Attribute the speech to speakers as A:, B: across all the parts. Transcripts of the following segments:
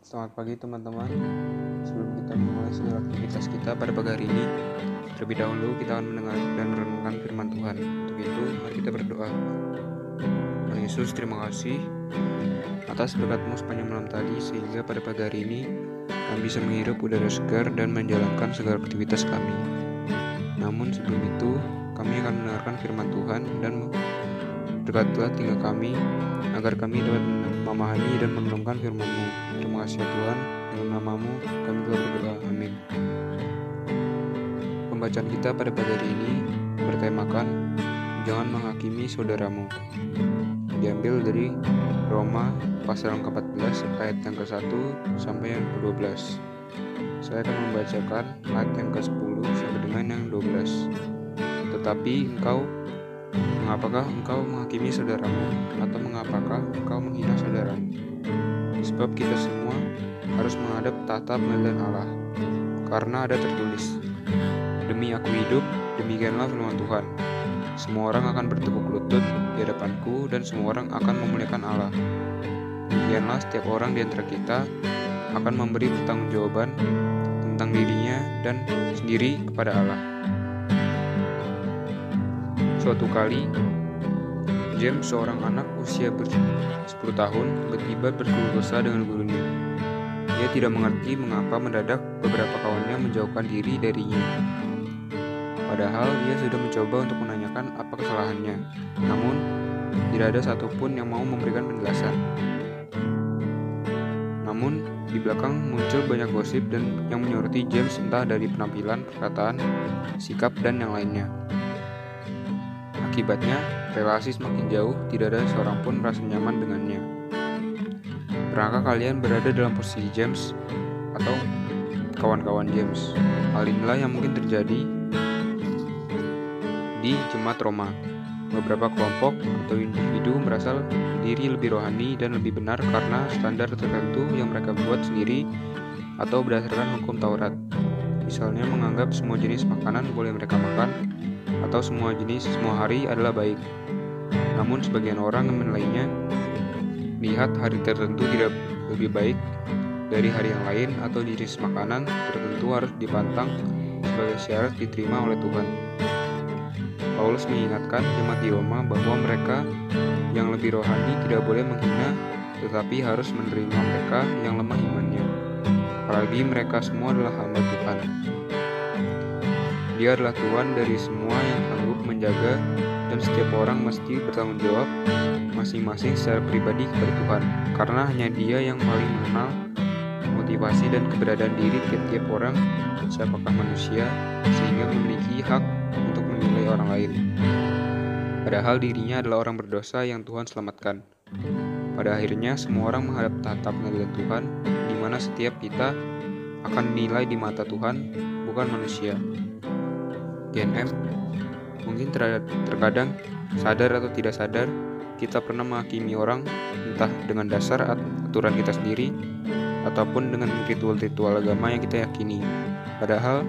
A: Selamat pagi teman-teman. Sebelum kita memulai seluruh aktivitas kita pada pagi hari ini, terlebih dahulu kita akan mendengar dan merenungkan firman Tuhan. Untuk itu, mari kita berdoa. Tuhan Yesus, terima kasih atas berkat-Mu sepanjang malam tadi, sehingga pada pagi hari ini kami bisa menghirup udara segar dan menjalankan segala aktivitas kami. Namun sebelum itu, kami akan mendengarkan firman Tuhan dan berkatilah tinggal kami, agar kami dapat memahami dan merenungkan firman-Mu. Terima kasih ya Tuhan, dalam nama-Mu kami telah berdoa, amin. Pembacaan kita pada pagi hari ini bertemakan jangan menghakimi saudaramu. Diambil dari Roma pasal yang ke-14 ayat yang ke-1 sampai yang ke-12. Saya akan membacakan ayat yang ke-10 sampai dengan yang 12. Tetapi mengapakah engkau menghakimi saudaramu, atau mengapakah engkau menghina saudaramu? Sebab kita semua harus menghadap tahta pengadilan Allah, karena ada tertulis, demi aku hidup, demikianlah firman Tuhan, semua orang akan bertekuk lutut di hadapanku, dan semua orang akan memuliakan Allah. Demikianlah setiap orang di antara kita akan memberi pertanggungjawaban tentang dirinya dan sendiri kepada Allah. Suatu kali, James, seorang anak usia 10 tahun, tiba-tiba berkeluh kesah dengan gurunya. Dia tidak mengerti mengapa mendadak beberapa kawannya menjauhkan diri darinya. Padahal dia sudah mencoba untuk menanyakan apa kesalahannya, namun tidak ada satupun yang mau memberikan penjelasan. Namun di belakang muncul banyak gosip dan yang menyoroti James, entah dari penampilan, perkataan, sikap, dan yang lainnya. Akibatnya, relasi semakin jauh, tidak ada seorang pun merasa nyaman dengannya. Pernahkah kalian berada dalam posisi James atau kawan-kawan James? Hal inilah yang mungkin terjadi di jemaat Roma. Beberapa kelompok atau individu merasa diri lebih rohani dan lebih benar karena standar tertentu yang mereka buat sendiri atau berdasarkan hukum Taurat. Misalnya menganggap semua jenis makanan boleh mereka makan, atau semua hari adalah baik. Namun sebagian orang yang menilainya, lihat hari tertentu tidak lebih baik dari hari yang lain, atau jenis makanan tertentu harus dipantang sebagai syarat diterima oleh Tuhan. Paulus mengingatkan jemaat di Roma bahwa mereka yang lebih rohani tidak boleh menghina, tetapi harus menerima mereka yang lemah imannya. Apalagi mereka semua adalah hamba Tuhan. Dia adalah Tuhan dari semua yang sanggup menjaga, dan setiap orang mesti bertanggung jawab masing-masing secara pribadi kepada Tuhan, karena hanya Dia yang paling mengenal motivasi dan keberadaan diri tiap-tiap orang, siapakah manusia, sehingga memiliki hak untuk menilai orang lain. Padahal dirinya adalah orang berdosa yang Tuhan selamatkan. Pada akhirnya semua orang menghadap tahta pengadilan Tuhan, di mana setiap kita akan dinilai di mata Tuhan, bukan manusia. GNM, mungkin terkadang sadar atau tidak sadar kita pernah menghakimi orang, entah dengan dasar aturan kita sendiri ataupun dengan ritual-ritual agama yang kita yakini. Padahal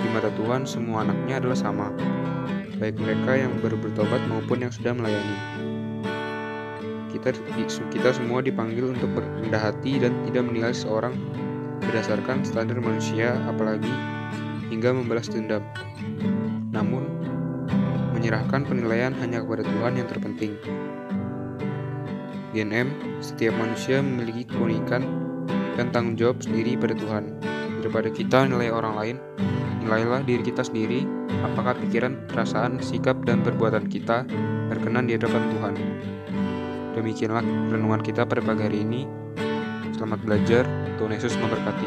A: di mata Tuhan semua anaknya adalah sama, baik mereka yang baru bertobat maupun yang sudah melayani. Kita semua dipanggil untuk berendah hati dan tidak menilai seorang berdasarkan standar manusia, apalagi hingga membalas dendam. Namun, menyerahkan penilaian hanya kepada Tuhan yang terpenting. GNM, setiap manusia memiliki keunikan dan tanggung jawab sendiri pada Tuhan. Daripada kita nilai orang lain, nilailah diri kita sendiri, apakah pikiran, perasaan, sikap, dan perbuatan kita berkenan di hadapan Tuhan. Demikianlah renungan kita pada pagi hari ini. Selamat belajar, Tuhan Yesus memberkati.